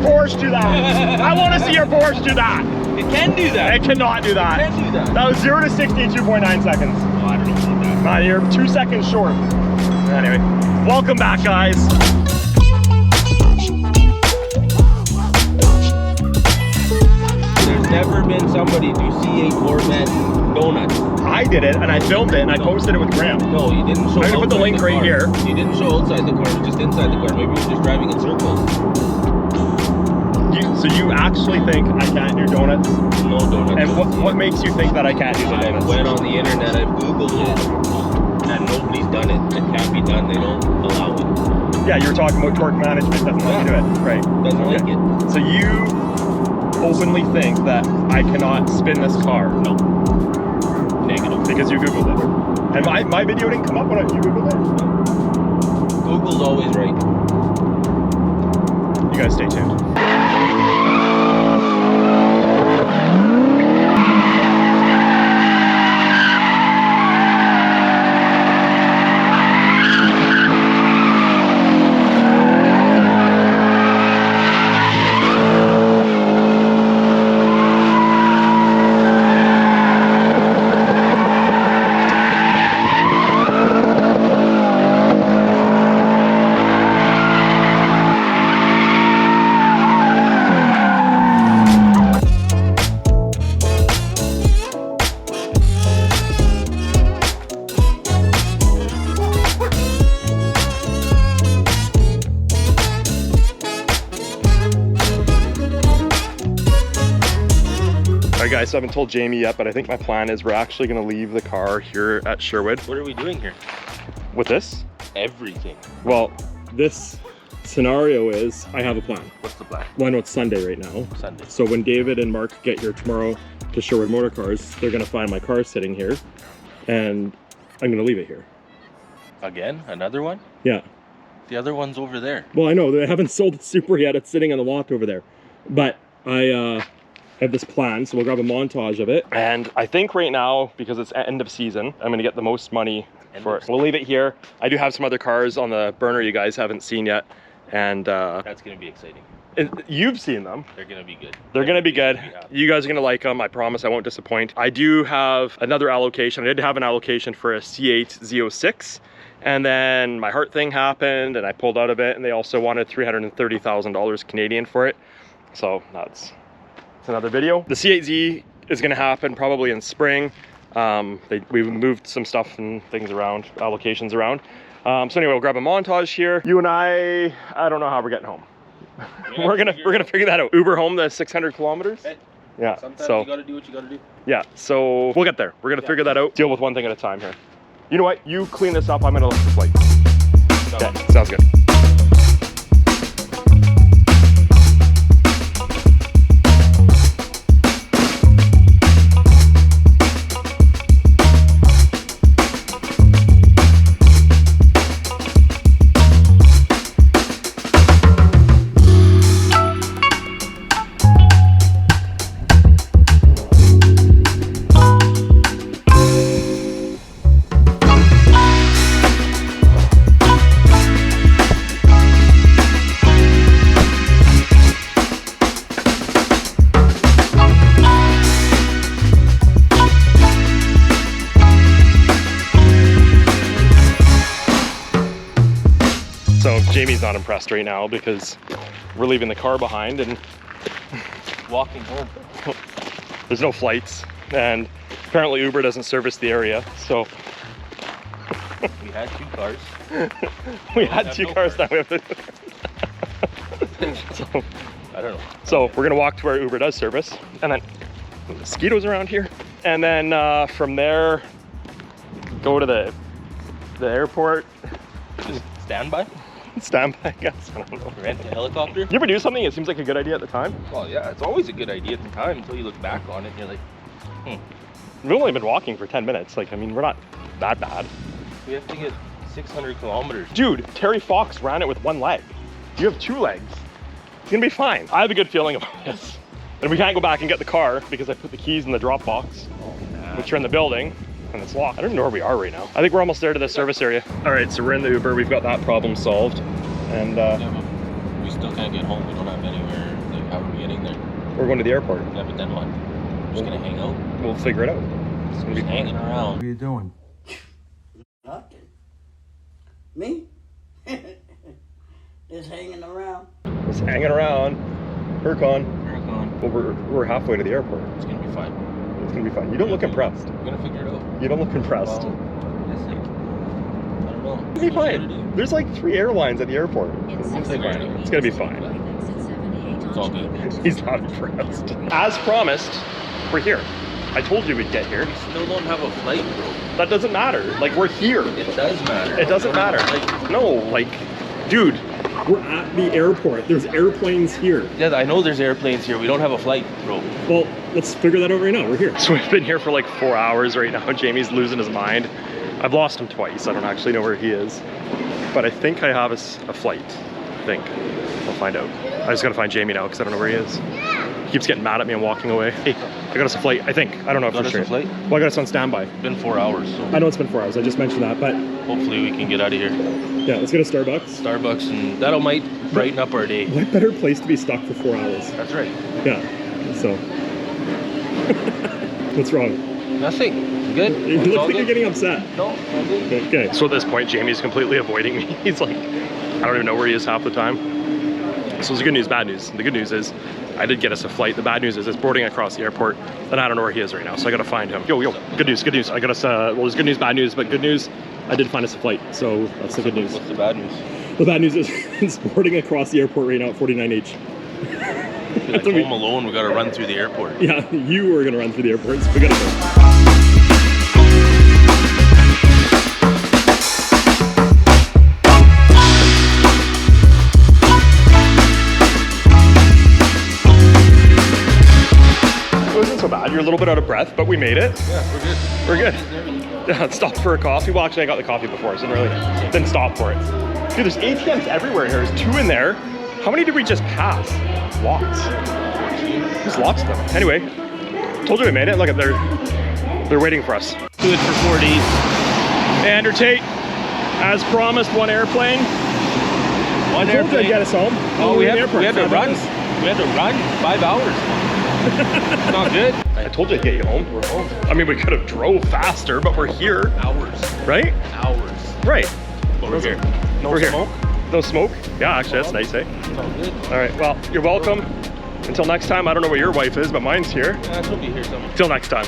Porsche do that. I want to see your Porsche do that. It can do that. It cannot do that. It can do that. That was 0 to 60 in 2.9 seconds. Oh, I don't know about that. Man, you're 2 seconds short. Anyway, welcome back, guys. There's never been somebody do C8 Corvette donuts. I did it, and I filmed it, and I posted it with Graham. No, you didn't show. I'm gonna put the link right here. You didn't show outside the car, just inside the car. Maybe you were just driving in circles. So you actually think I can't do donuts? No donuts. And what makes you think that I can't do the donuts? I went on the internet, I've Googled it, and nobody's done it. It can't be done, they don't allow it. Yeah, you were talking about torque management, doesn't let you do it, right? Doesn't like it. So you openly think that I cannot spin this car? No. Negative. Because you Googled it. And my video didn't come up when you Googled it? Google's always right. You guys stay tuned. Alright guys, so I haven't told Jamie yet, but I think my plan is we're actually going to leave the car here at Sherwood. What are we doing here? With this? Everything. Well, this scenario is, I have a plan. What's the plan? Well, I know it's Sunday right now. Sunday. So when David and Mark get here tomorrow to Sherwood Motorcars, they're going to find my car sitting here, and I'm going to leave it here. Again? Another one? Yeah. The other one's over there. Well, I know, they haven't sold the Super yet. It's sitting on the lot over there. But I have this plan, so we'll grab a montage of it. And I think right now, because it's end of season, I'm gonna get the most money for it. We'll leave it here. I do have some other cars on the burner you guys haven't seen yet. And that's gonna be exciting. You've seen them. They're gonna be good. They're gonna be good. You guys are gonna like them. I promise I won't disappoint. I do have another allocation. I did have an allocation for a C8 Z06. And then my heart thing happened and I pulled out of it, and they also wanted $330,000 Canadian for it. So it's another video. The C8Z is gonna happen probably in spring. We moved some stuff and things around, allocations around. So anyway, we'll grab a montage here. You and I don't know how we're getting home. Yeah, we're gonna figure that out. Uber home the 600 kilometers. Hey, yeah. Sometimes so you gotta do what you gotta do. Yeah. So we'll get there. We're gonna figure that out. Deal with one thing at a time here. You know what? You clean this up. I'm gonna look at the flight. Okay. Sounds good. So Jamie's not impressed right now because we're leaving the car behind and walking home. There's no flights, and apparently Uber doesn't service the area, so we had two cars. we had two cars, now we have to so I don't know. So we're gonna walk to where Uber does service, and then mosquitoes around here, and then from there go to the airport. Just stand by? Stand by, I guess. I don't know. Rent a helicopter? You ever do something it seems like a good idea at the time? Well, yeah, it's always a good idea at the time until you look back on it and you're like, We've only been walking for 10 minutes. Like, I mean, we're not that bad. We have to get 600 kilometers. Dude, Terry Fox ran it with one leg. You have two legs. It's gonna be fine. I have a good feeling about this. And we can't go back and get the car because I put the keys in the drop box, which are in the building. And it's locked. I don't know where we are right now. I think we're almost there to the service area. All right, so we're in the Uber. We've got that problem solved. And yeah, but we still can't get home. We don't have anywhere We're going to the airport. Yeah, but then what? Just gonna hang out? We'll figure it out. It's gonna be hanging around. What are you doing? Nothing. Me? Just hanging around. Just hanging around. Huracan. Huracan. Well, we're halfway to the airport. It's gonna be fine. It's gonna be fine. You don't look impressed. We're gonna figure it out. You don't look impressed. Well, I don't know. It'll be fine. There's like 3 airlines at the airport. It's fine. It's gonna be fine. It's all good. He's not impressed. As promised, we're here. I told you we'd get here. We still don't have a flight, bro. That doesn't matter. Like, we're here. It does matter. It doesn't matter. No, like, dude, we're at the airport. There's airplanes here. Yeah, I know there's airplanes here. We don't have a flight, bro. Well, let's figure that out right now. We're here. So we've been here for like 4 hours right now. Jamie's losing his mind. I've lost him twice. I don't actually know where he is. But I think I have a flight. I think. I'll find out. I just gotta find Jamie now because I don't know where he is. He keeps getting mad at me and walking away. Hey, I got us a flight, I think. I don't know for sure. Got us a flight? Well, I got us on standby. It's been 4 hours. So I know it's been 4 hours. I just mentioned that, but hopefully we can get out of here. yeah, let's get a Starbucks. Starbucks, and that'll might brighten up our day. What better place to be stuck for 4 hours? That's right. Yeah, so. What's wrong? Nothing. Good. You It's look all like you're good. getting upset. No, all good. Okay, so at this point, Jamie's completely avoiding me. He's like, I don't even know where he is half the time. So it's good news, bad news. The good news is, I did get us a flight. The bad news is it's boarding across the airport, and I don't know where he is right now, so I gotta find him. Yo, good news, good news. I got us, well, there's good news, bad news, but good news, I did find us a flight, so that's the good news. What's the bad news? The bad news is it's boarding across the airport right now at 49H. Like Home Alone, we gotta run through the airport. Yeah, you were gonna run through the airport, so we gotta go. So bad. You're a little bit out of breath, but we made it. Yeah, we're good. We're good. Yeah, stopped for a coffee. Well, actually, I got the coffee before, so didn't stop for it. Dude, there's ATMs everywhere here. There's 2 in there. How many did we just pass? Lots. There's lots of them. Anyway, told you we made it. Look at they're waiting for us. Do it for 4 days. Andrew Tate, as promised, 1 airplane. One Told you airplane. I'd get us home. Oh, we had to run. hours. We had to run 5 hours. It's not good. I told you I'd get you home. We're home. I mean, we could have drove faster, but we're here. Hours. Right? Hours. Right. But we're here. No We're smoke? here. No smoke? Yeah, actually, that's nice, eh? It's all good. All right, well, you're welcome. Until next time, I don't know where your wife is, but mine's here. Yeah, she'll be here somewhere. Till next time.